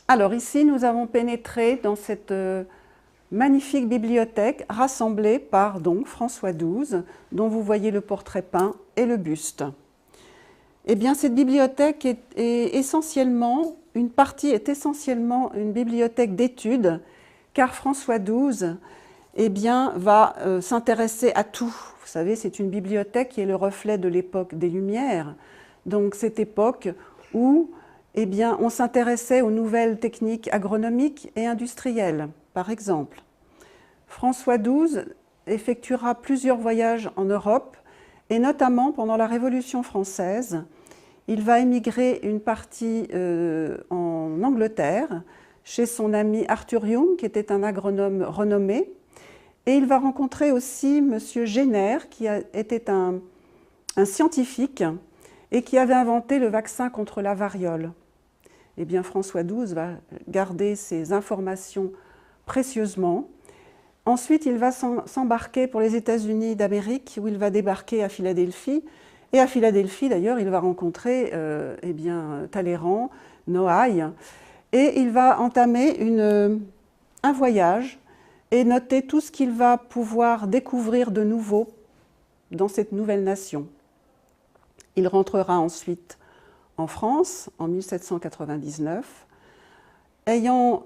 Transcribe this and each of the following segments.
Alors ici, nous avons pénétré dans cette magnifique bibliothèque rassemblée par donc François XII, dont vous voyez le portrait peint et le buste. Eh bien, cette bibliothèque est essentiellement, une partie est essentiellement une bibliothèque d'études, car François XII eh bien, va s'intéresser à tout. Vous savez, c'est une bibliothèque qui est le reflet de l'époque des Lumières, donc cette époque où eh bien, on s'intéressait aux nouvelles techniques agronomiques et industrielles, par exemple. François XII effectuera plusieurs voyages en Europe, et notamment pendant la Révolution française. Il va émigrer une partie en Angleterre, chez son ami Arthur Young, qui était un agronome renommé. Et il va rencontrer aussi M. Jenner, qui était un scientifique et qui avait inventé le vaccin contre la variole. Eh bien, François XII va garder ces informations précieusement. Ensuite, il va s'embarquer pour les États-Unis d'Amérique, où il va débarquer à Philadelphie. Et à Philadelphie, d'ailleurs, il va rencontrer eh bien, Talleyrand, Noailles, et il va entamer un voyage et noter tout ce qu'il va pouvoir découvrir de nouveau dans cette nouvelle nation. Il rentrera ensuite en France en 1799, ayant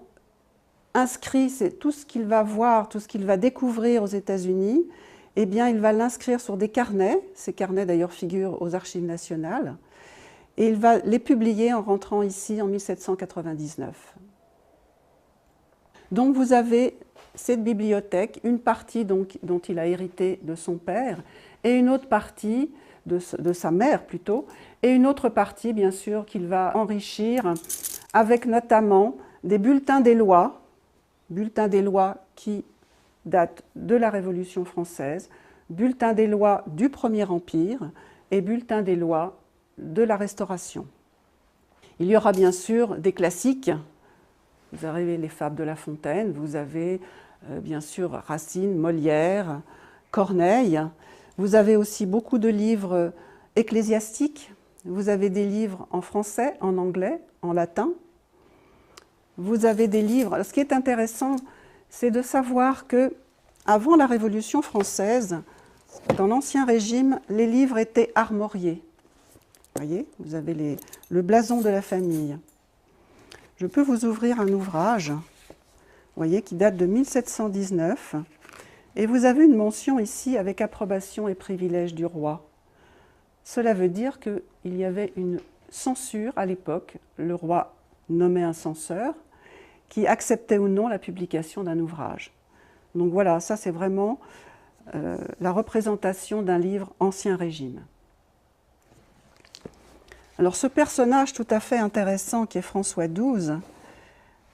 inscrit tout ce qu'il va voir, tout ce qu'il va découvrir aux États-Unis, eh bien, il va l'inscrire sur des carnets. Ces carnets, d'ailleurs, figurent aux Archives nationales. Et il va les publier en rentrant ici en 1799. Donc, vous avez cette bibliothèque, une partie donc, dont il a hérité de son père, et une autre partie de sa mère plutôt, et une autre partie, bien sûr, qu'il va enrichir avec notamment des bulletins des lois qui datent de la Révolution française, bulletins des lois du Premier Empire et bulletins des lois de la Restauration. Il y aura bien sûr des classiques. Vous avez les fables de La Fontaine, vous avez bien sûr Racine, Molière, Corneille. Vous avez aussi beaucoup de livres ecclésiastiques. Vous avez des livres en français, en anglais, en latin. Vous avez des livres. Alors, ce qui est intéressant, c'est de savoir que avant la Révolution française, dans l'Ancien Régime, les livres étaient armoriés. Vous voyez, vous avez le blason de la famille. Je peux vous ouvrir un ouvrage, vous voyez, qui date de 1719. Et vous avez une mention ici avec approbation et privilège du roi. Cela veut dire qu'il y avait une censure à l'époque. Le roi nommait un censeur qui acceptait ou non la publication d'un ouvrage. Donc voilà, ça c'est vraiment la représentation d'un livre Ancien Régime. Alors ce personnage tout à fait intéressant qui est François XII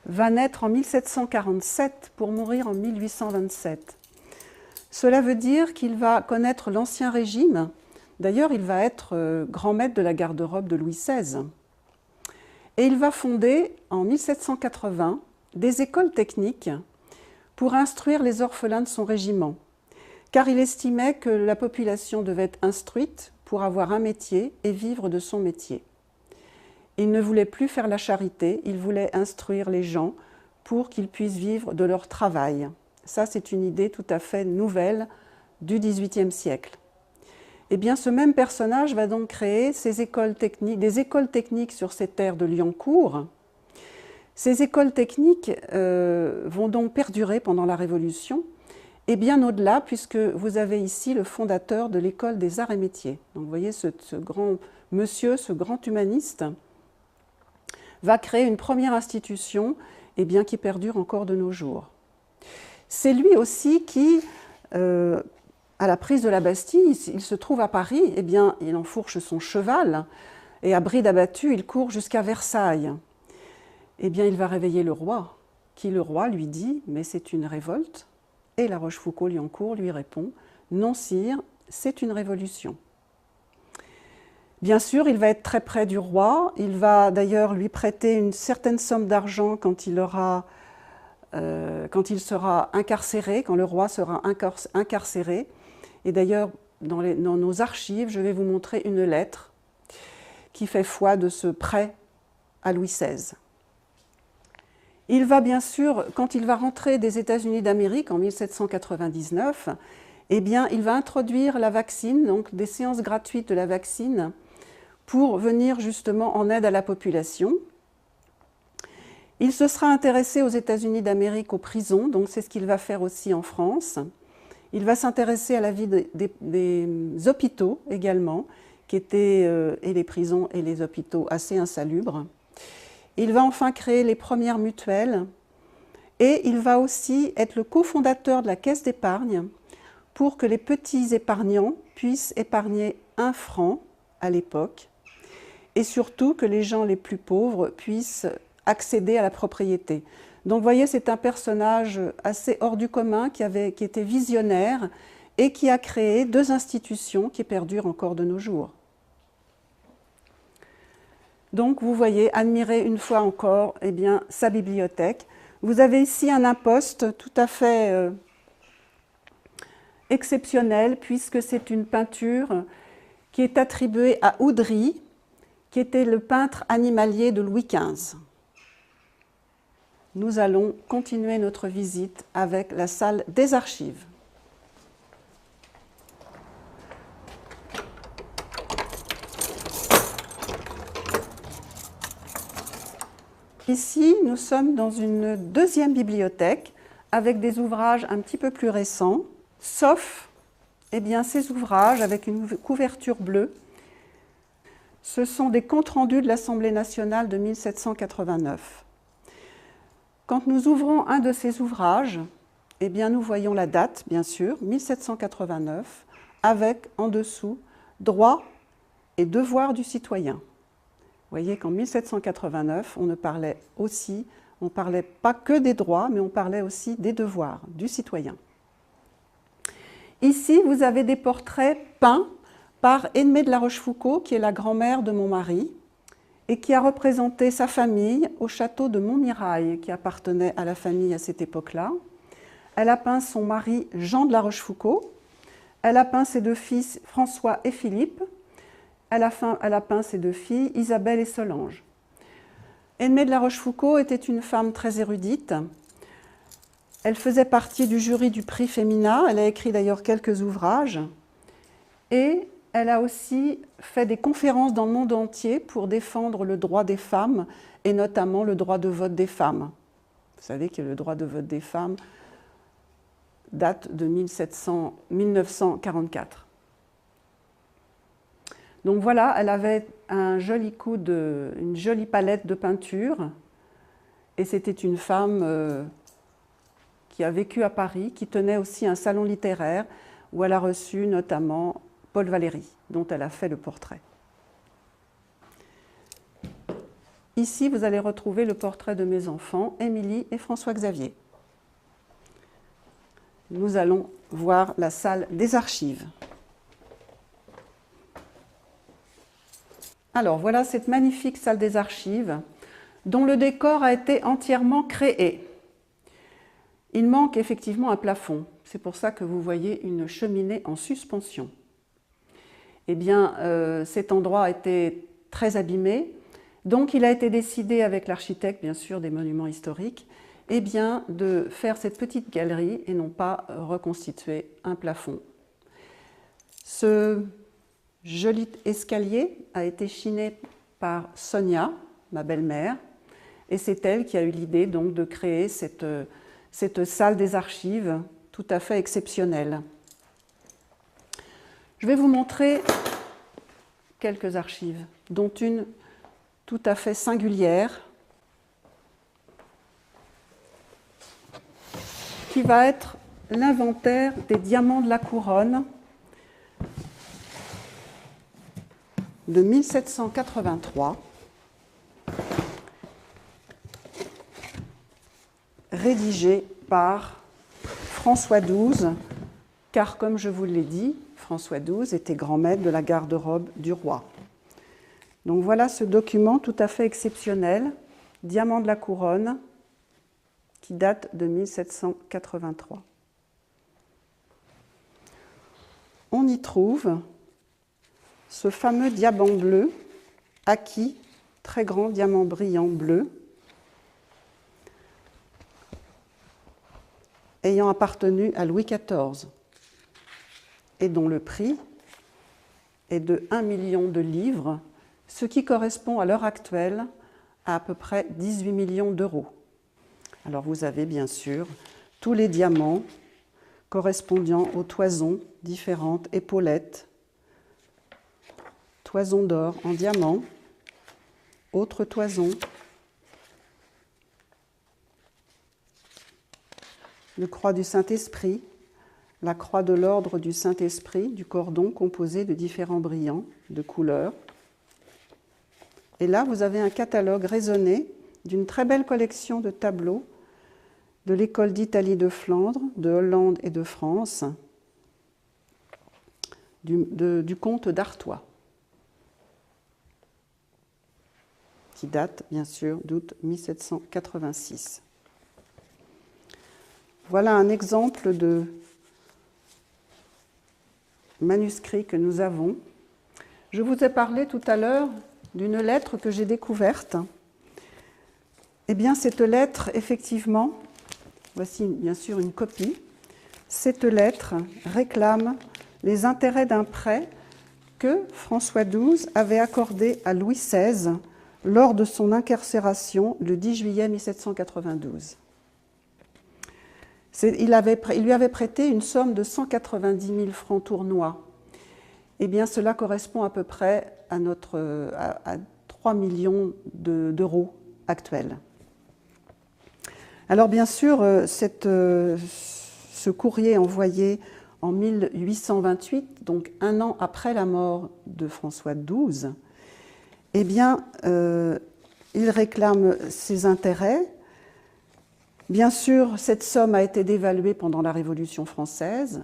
va naître en 1747 pour mourir en 1827. Cela veut dire qu'il va connaître l'Ancien Régime. D'ailleurs, il va être grand maître de la garde-robe de Louis XVI. Et il va fonder en 1780 des écoles techniques pour instruire les orphelins de son régiment, car il estimait que la population devait être instruite pour avoir un métier et vivre de son métier. Il ne voulait plus faire la charité, il voulait instruire les gens pour qu'ils puissent vivre de leur travail. Ça, c'est une idée tout à fait nouvelle du XVIIIe siècle. Eh bien, ce même personnage va donc créer des écoles techniques sur ces terres de Liancourt. Ces écoles techniques vont donc perdurer pendant la Révolution, et bien au-delà, puisque vous avez ici le fondateur de l'école des arts et métiers. Donc vous voyez, ce grand monsieur, ce grand humaniste, va créer une première institution eh bien, qui perdure encore de nos jours. C'est lui aussi qui, à la prise de la Bastille, il se trouve à Paris, eh bien, il enfourche son cheval, et à bride abattue, il court jusqu'à Versailles. Eh bien, il va réveiller le roi, qui, le roi, lui dit « mais c'est une révolte ». Et La Rochefoucauld-Liancourt lui répond « non, sire, c'est une révolution ». Bien sûr, il va être très près du roi, il va d'ailleurs lui prêter une certaine somme d'argent quand il sera incarcéré, quand le roi sera incarcéré. Et d'ailleurs, dans nos archives, je vais vous montrer une lettre qui fait foi de ce prêt à Louis XVI. Il va bien sûr, quand il va rentrer des États-Unis d'Amérique en 1799, eh bien, il va introduire la vaccine, donc des séances gratuites de la vaccine, pour venir justement en aide à la population. Il se sera intéressé aux États-Unis d'Amérique aux prisons, donc c'est ce qu'il va faire aussi en France. Il va s'intéresser à la vie des hôpitaux également, qui étaient, et les prisons et les hôpitaux, assez insalubres. Il va enfin créer les premières mutuelles et il va aussi être le cofondateur de la Caisse d'épargne pour que les petits épargnants puissent épargner 1 franc à l'époque et surtout que les gens les plus pauvres puissent accéder à la propriété. Donc vous voyez, c'est un personnage assez hors du commun qui était visionnaire et qui a créé 2 institutions qui perdurent encore de nos jours. Donc vous voyez, admirez une fois encore eh bien, sa bibliothèque. Vous avez ici un imposte tout à fait exceptionnel puisque c'est une peinture qui est attribuée à Oudry, qui était le peintre animalier de Louis XV. Nous allons continuer notre visite avec la salle des archives. Ici, nous sommes dans une 2e bibliothèque avec des ouvrages un petit peu plus récents, sauf eh bien, ces ouvrages avec une couverture bleue. Ce sont des comptes rendus de l'Assemblée nationale de 1789. Quand nous ouvrons un de ces ouvrages, eh bien, nous voyons la date, bien sûr, 1789, avec en dessous « Droits et devoirs du citoyen ». Vous voyez qu'en 1789, on parlait pas que des droits, mais on parlait aussi des devoirs du citoyen. Ici, vous avez des portraits peints par Aimée de la Rochefoucauld, qui est la grand-mère de mon mari, et qui a représenté sa famille au château de Montmirail, qui appartenait à la famille à cette époque-là. Elle a peint son mari Jean de la Rochefoucauld, elle a peint ses 2 fils François et Philippe, elle a peint ses 2 filles, Isabelle et Solange. Aimée de la Rochefoucauld était une femme très érudite. Elle faisait partie du jury du prix Femina. Elle a écrit d'ailleurs quelques ouvrages. Et elle a aussi fait des conférences dans le monde entier pour défendre le droit des femmes et notamment le droit de vote des femmes. Vous savez que le droit de vote des femmes date de 1944. Donc voilà, elle avait une jolie palette de peinture et c'était une femme qui a vécu à Paris, qui tenait aussi un salon littéraire où elle a reçu notamment Paul Valéry, dont elle a fait le portrait. Ici, vous allez retrouver le portrait de mes enfants, Émilie et François-Xavier. Nous allons voir la salle des archives. Alors voilà cette magnifique salle des archives dont le décor a été entièrement créé. Il manque effectivement un plafond, c'est pour ça que vous voyez une cheminée en suspension. Eh bien, cet endroit a été très abîmé, donc il a été décidé avec l'architecte, bien sûr, des monuments historiques, eh bien, de faire cette petite galerie et non pas reconstituer un plafond. Ce joli escalier a été chiné par Sonia, ma belle-mère, et c'est elle qui a eu l'idée donc de créer cette salle des archives tout à fait exceptionnelle. Je vais vous montrer quelques archives, dont une tout à fait singulière, qui va être l'inventaire des diamants de la couronne de 1783, rédigé par François XII, car comme je vous l'ai dit, François XII était grand maître de la garde-robe du roi. Donc voilà ce document tout à fait exceptionnel, Diamant de la couronne, qui date de 1783. On y trouve ce fameux diamant bleu, acquis, très grand diamant brillant bleu, ayant appartenu à Louis XIV et dont le prix est de 1 million de livres, ce qui correspond à l'heure actuelle à peu près 18 millions d'euros. Alors vous avez bien sûr tous les diamants correspondant aux toisons différentes, épaulettes, toison d'or en diamant, autre toison, le croix du Saint-Esprit, la croix de l'ordre du Saint-Esprit, du cordon composé de différents brillants de couleurs. Et là, vous avez un catalogue raisonné d'une très belle collection de tableaux de l'école d'Italie de Flandre, de Hollande et de France, du comte d'Artois, qui date, bien sûr, d'août 1786. Voilà un exemple de manuscrit que nous avons. Je vous ai parlé tout à l'heure d'une lettre que j'ai découverte. Eh bien, cette lettre, effectivement, voici bien sûr une copie. Cette lettre réclame les intérêts d'un prêt que François XII avait accordé à Louis XVI lors de son incarcération le 10 juillet 1792. Il lui avait prêté une somme de 190 000 francs tournois. Eh bien, cela correspond à peu près à 3 millions d'euros actuels. Alors, bien sûr, ce courrier envoyé en 1828, donc un an après la mort de François XII, eh bien, il réclame ses intérêts. Bien sûr, cette somme a été dévaluée pendant la Révolution française,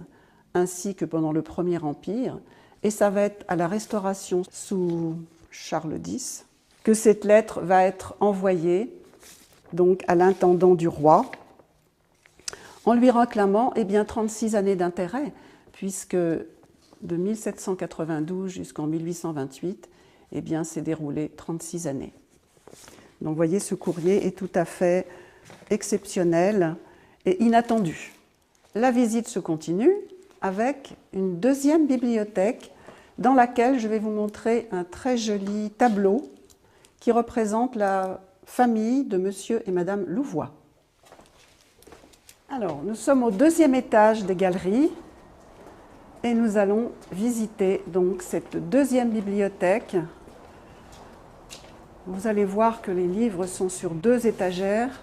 ainsi que pendant le Premier Empire, et ça va être à la Restauration sous Charles X que cette lettre va être envoyée donc, à l'intendant du roi, en lui réclamant 36 années d'intérêt, puisque de 1792 jusqu'en 1828, s'est déroulé 36 années. Donc vous voyez, ce courrier est tout à fait exceptionnel et inattendu. La visite se continue avec une deuxième bibliothèque dans laquelle je vais vous montrer un très joli tableau qui représente la famille de Monsieur et Madame Louvois. Alors, nous sommes au deuxième étage des galeries et nous allons visiter donc cette deuxième bibliothèque. Vous allez voir que les livres sont sur 2 étagères.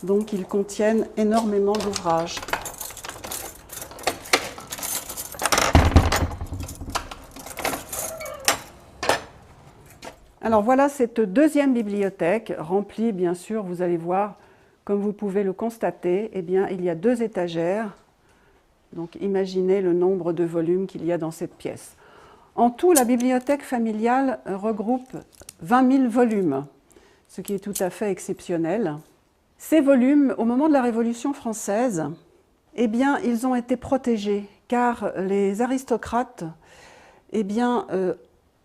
Donc, ils contiennent énormément d'ouvrages. Alors voilà cette deuxième bibliothèque remplie, bien sûr, vous allez voir, comme vous pouvez le constater, il y a 2 étagères. Donc imaginez le nombre de volumes qu'il y a dans cette pièce. En tout, la bibliothèque familiale regroupe 20 000 volumes, ce qui est tout à fait exceptionnel. Ces volumes, au moment de la Révolution française, ils ont été protégés, car les aristocrates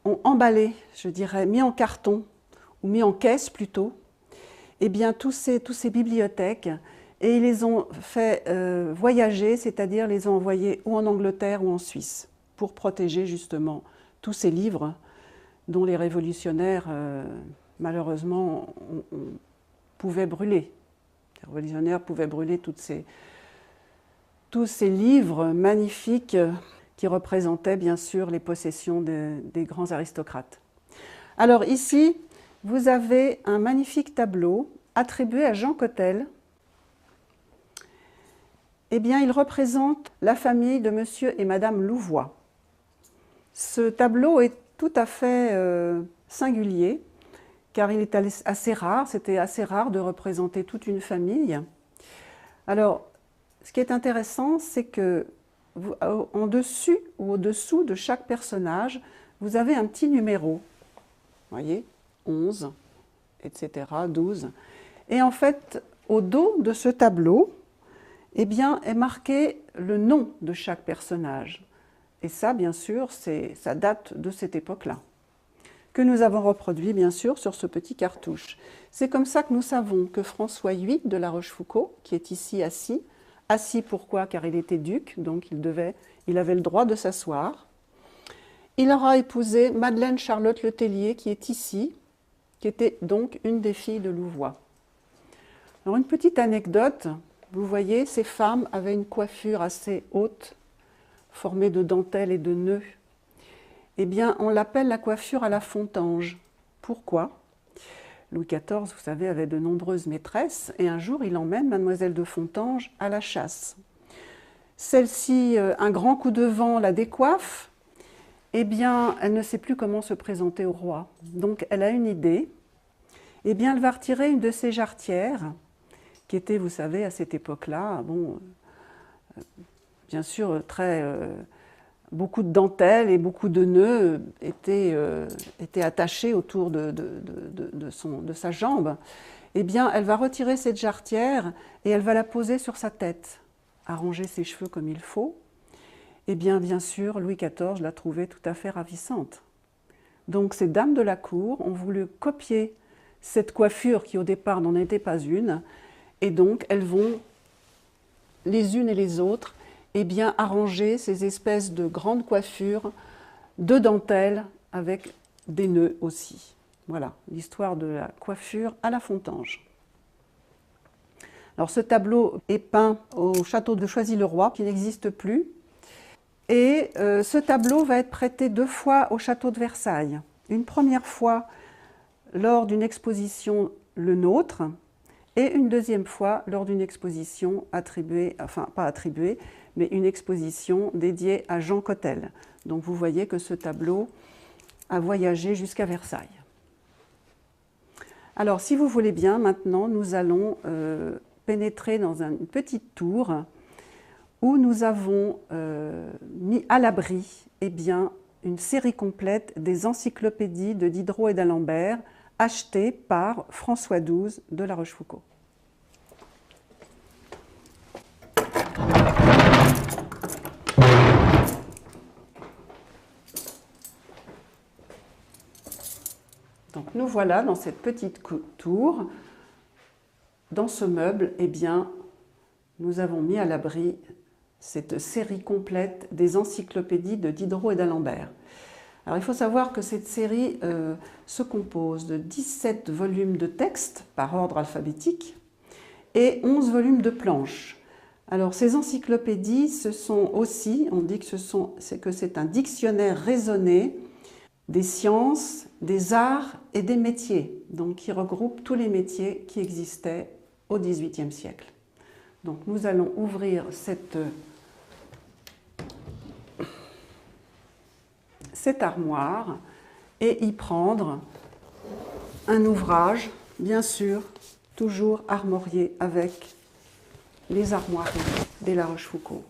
ont emballé, je dirais, mis en carton, ou mis en caisse plutôt, tous ces bibliothèques, et ils les ont fait voyager, c'est-à-dire les ont envoyés ou en Angleterre ou en Suisse, pour protéger justement tous ces livres dont les révolutionnaires, malheureusement, pouvaient brûler. Les révolutionnaires pouvaient brûler tous ces livres magnifiques qui représentaient bien sûr les possessions des grands aristocrates. Alors ici, vous avez un magnifique tableau attribué à Jean Cottel. Il représente la famille de Monsieur et Madame Louvois. Ce tableau est tout à fait singulier, car il est assez rare, c'était assez rare de représenter toute une famille. Alors, ce qui est intéressant, c'est que en dessus ou au-dessous de chaque personnage, vous avez un petit numéro. Vous voyez, 11, etc., 12. Et en fait, au dos de ce tableau, est marqué le nom de chaque personnage. Et ça, bien sûr, ça date de cette époque-là. que nous avons reproduit bien sûr sur ce petit cartouche. C'est comme ça que nous savons que François VIII de La Rochefoucauld, qui est ici assis, assis pourquoi? Car il était duc, donc il avait le droit de s'asseoir. Il aura épousé Madeleine Charlotte Le Tellier, qui est ici, qui était donc une des filles de Louvois. Alors une petite anecdote, vous voyez, ces femmes avaient une coiffure assez haute, formée de dentelles et de nœuds. Eh bien, on l'appelle la coiffure à la Fontange. Pourquoi? Louis XIV, vous savez, avait de nombreuses maîtresses, et un jour, il emmène Mademoiselle de Fontange à la chasse. Celle-ci, un grand coup de vent la décoiffe, eh bien, elle ne sait plus comment se présenter au roi. Donc, elle a une idée. Eh bien, elle va retirer une de ses jarretières, qui était, vous savez, à cette époque-là, bon, bien sûr, beaucoup de dentelles et beaucoup de nœuds étaient attachés autour de sa jambe. Eh bien, elle va retirer cette jarretière et elle va la poser sur sa tête, arranger ses cheveux comme il faut. Eh bien sûr, Louis XIV l'a trouvée tout à fait ravissante. Donc, ces dames de la cour ont voulu copier cette coiffure qui, au départ, n'en était pas une. Et donc, elles vont, les unes et les autres, eh bien, arranger ces espèces de grandes coiffures de dentelle avec des nœuds aussi. Voilà, l'histoire de la coiffure à la Fontange. Alors, ce tableau est peint au château de Choisy-le-Roi, qui n'existe plus. Et ce tableau va être prêté 2 fois au château de Versailles. Une première fois lors d'une exposition Le Nôtre, et une deuxième fois lors d'une exposition attribuée, enfin pas attribuée, mais une exposition dédiée à Jean Cottel. Donc vous voyez que ce tableau a voyagé jusqu'à Versailles. Alors si vous voulez bien, maintenant nous allons pénétrer dans une petite tour où nous avons mis à l'abri une série complète des encyclopédies de Diderot et d'Alembert achetées par François XII de La Rochefoucauld. Donc nous voilà dans cette petite tour. Dans ce meuble, eh bien, nous avons mis à l'abri cette série complète des encyclopédies de Diderot et d'Alembert. Alors il faut savoir que cette série se compose de 17 volumes de textes par ordre alphabétique et 11 volumes de planches. Alors ces encyclopédies, ce sont aussi, on dit que c'est un dictionnaire raisonné des sciences, des arts et des métiers, donc qui regroupe tous les métiers qui existaient au XVIIIe siècle. Donc nous allons ouvrir cette armoire et y prendre un ouvrage, bien sûr, toujours armorié avec les armoiries de La Rochefoucauld.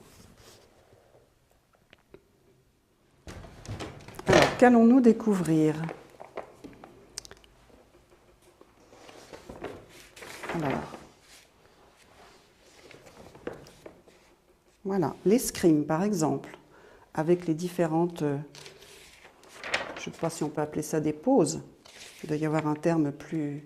Alors, qu'allons-nous découvrir? Alors, voilà, l'escrime par exemple, avec les différentes, je ne sais pas si on peut appeler ça des poses, il doit y avoir un terme plus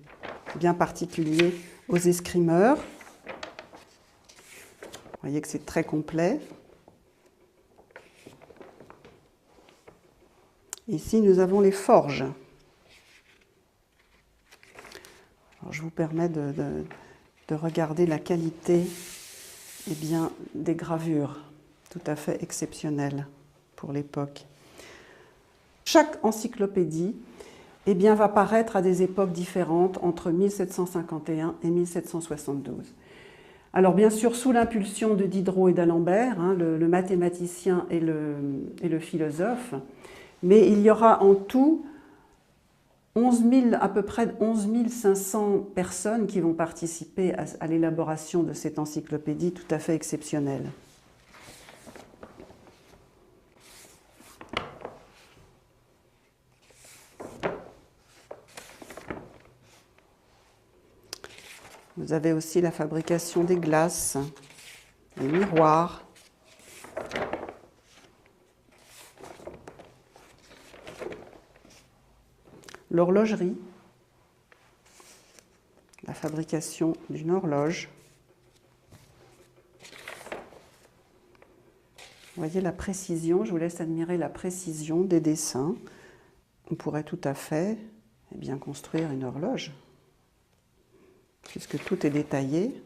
bien particulier aux escrimeurs. Vous voyez que c'est très complet. Ici, nous avons les forges. Alors, je vous permets de regarder la qualité des gravures, tout à fait exceptionnelles pour l'époque. Chaque encyclopédie va paraître à des époques différentes entre 1751 et 1772. Alors bien sûr, sous l'impulsion de Diderot et d'Alembert, le mathématicien et le philosophe, mais il y aura en tout à peu près 11 500 personnes qui vont participer à l'élaboration de cette encyclopédie tout à fait exceptionnelle. Vous avez aussi la fabrication des glaces, les miroirs. l'horlogerie, la fabrication d'une horloge. Vous voyez la précision, je vous laisse admirer la précision des dessins. On pourrait tout à fait bien construire une horloge, puisque tout est détaillé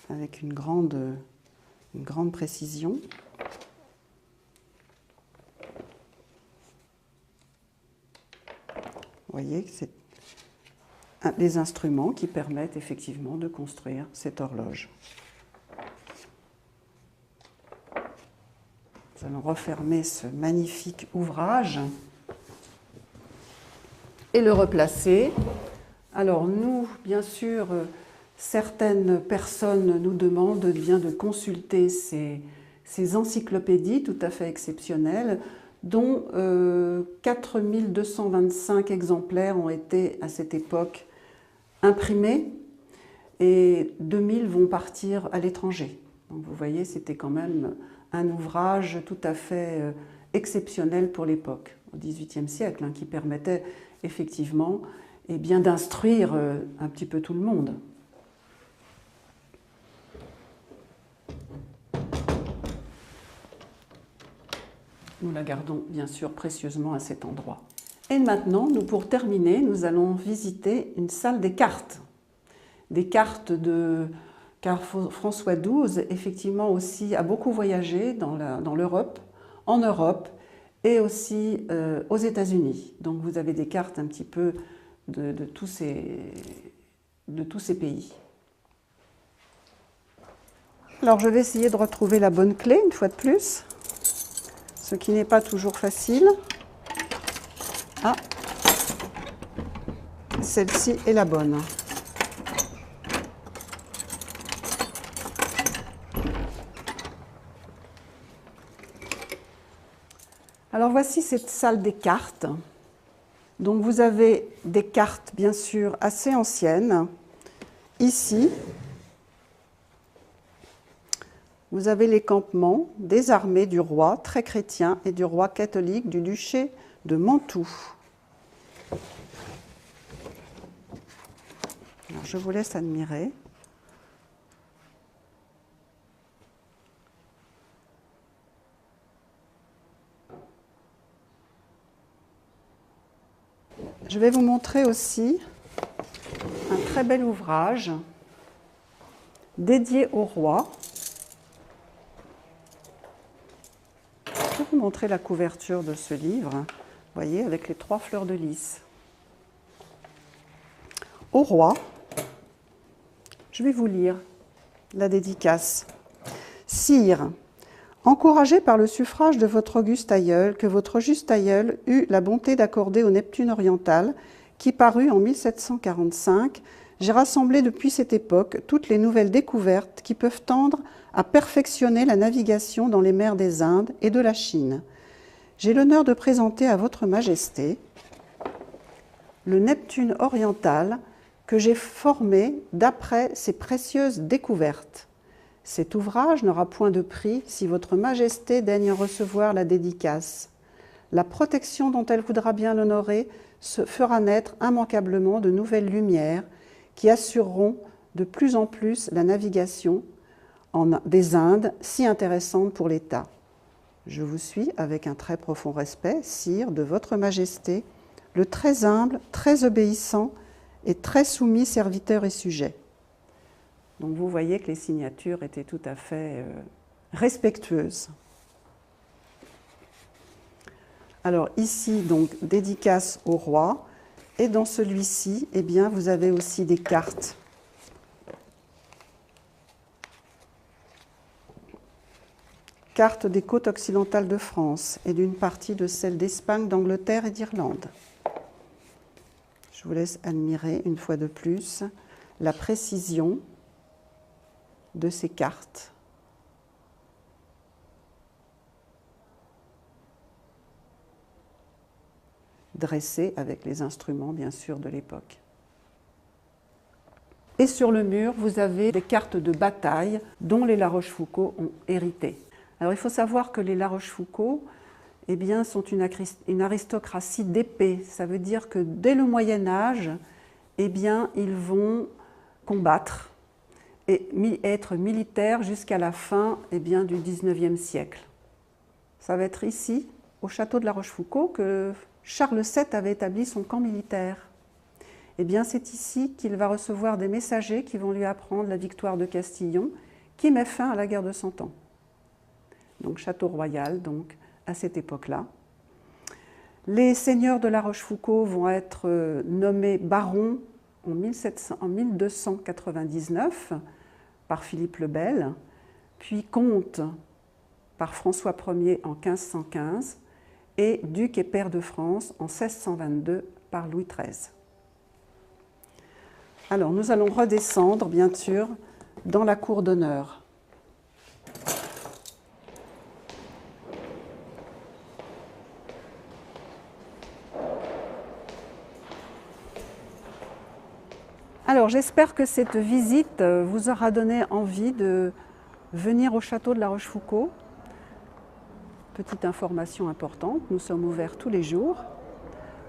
avec une grande précision. Vous voyez que c'est des instruments qui permettent effectivement de construire cette horloge. Nous allons refermer ce magnifique ouvrage et le replacer. Alors nous, bien sûr, certaines personnes nous demandent bien de consulter ces encyclopédies tout à fait exceptionnelles, dont 4225 exemplaires ont été à cette époque imprimés et 2000 vont partir à l'étranger. Donc vous voyez, c'était quand même un ouvrage tout à fait exceptionnel pour l'époque, au XVIIIe siècle, qui permettait effectivement d'instruire un petit peu tout le monde. Nous la gardons bien sûr précieusement à cet endroit. Et maintenant, pour terminer, nous allons visiter une salle des cartes. Des cartes car François XII, effectivement, aussi a beaucoup voyagé dans l'Europe, en Europe et aussi aux États-Unis. Donc vous avez des cartes un petit peu de tous ces pays. Alors je vais essayer de retrouver la bonne clé une fois de plus, ce qui n'est pas toujours facile. Ah, celle-ci est la bonne. Alors voici cette salle des cartes. Donc vous avez des cartes bien sûr assez anciennes. Ici, vous avez les campements des armées du roi très chrétien et du roi catholique du duché de Mantoue. Alors je vous laisse admirer. Je vais vous montrer aussi un très bel ouvrage dédié au roi. Je vais vous montrer la couverture de ce livre, vous voyez, avec les 3 fleurs de lys. Au roi, je vais vous lire la dédicace. Sire, encouragé par le suffrage de votre auguste aïeul, que votre juste aïeul eut la bonté d'accorder au Neptune oriental, qui parut en 1745, j'ai rassemblé depuis cette époque toutes les nouvelles découvertes qui peuvent tendre à perfectionner la navigation dans les mers des Indes et de la Chine. J'ai l'honneur de présenter à votre Majesté le Neptune oriental que j'ai formé d'après ces précieuses découvertes. Cet ouvrage n'aura point de prix si votre Majesté daigne recevoir la dédicace. La protection dont elle voudra bien l'honorer se fera naître immanquablement de nouvelles lumières qui assureront de plus en plus la navigation des Indes, si intéressante pour l'État. Je vous suis avec un très profond respect, sire, de votre Majesté, le très humble, très obéissant et très soumis serviteur et sujet. Donc vous voyez que les signatures étaient tout à fait respectueuses. Alors ici, donc, dédicace au roi. Et dans celui-ci, eh bien, vous avez aussi des cartes. Cartes des côtes occidentales de France et d'une partie de celles d'Espagne, d'Angleterre et d'Irlande. Je vous laisse admirer une fois de plus la précision de ces cartes. Dressées avec les instruments, bien sûr, de l'époque. Et sur le mur, vous avez des cartes de bataille dont les La Rochefoucauld ont hérité. Alors, il faut savoir que les La Rochefoucauld, eh bien, sont une aristocratie d'épée. Ça veut dire que dès le Moyen-Âge, eh bien, ils vont combattre et être militaires jusqu'à la fin eh bien, du XIXe siècle. Ça va être ici, au château de La Rochefoucauld, que Charles VII avait établi son camp militaire. Eh bien, c'est ici qu'il va recevoir des messagers qui vont lui apprendre la victoire de Castillon, qui met fin à la guerre de Cent Ans. Donc, château royal, donc, à cette époque-là. Les seigneurs de La Rochefoucauld vont être nommés barons en 1299 par Philippe le Bel, puis comtes par François Ier en 1515 et duc et pair de France en 1622 par Louis XIII. Alors, nous allons redescendre, bien sûr, dans la cour d'honneur. Alors, j'espère que cette visite vous aura donné envie de venir au château de La Rochefoucauld. Petite information importante, nous sommes ouverts tous les jours,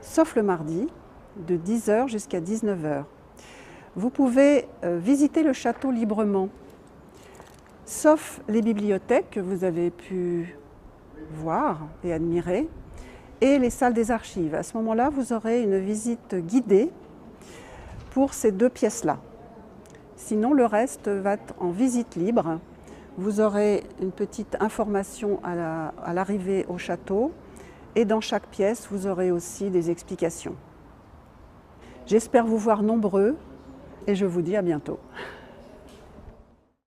sauf le mardi, de 10 h jusqu'à 19 h. Vous pouvez visiter le château librement, sauf les bibliothèques que vous avez pu voir et admirer, et les salles des archives. À ce moment-là, vous aurez une visite guidée pour ces deux pièces-là. Sinon, le reste va être en visite libre. Vous aurez une petite information à l'arrivée au château et dans chaque pièce, vous aurez aussi des explications. J'espère vous voir nombreux et je vous dis à bientôt.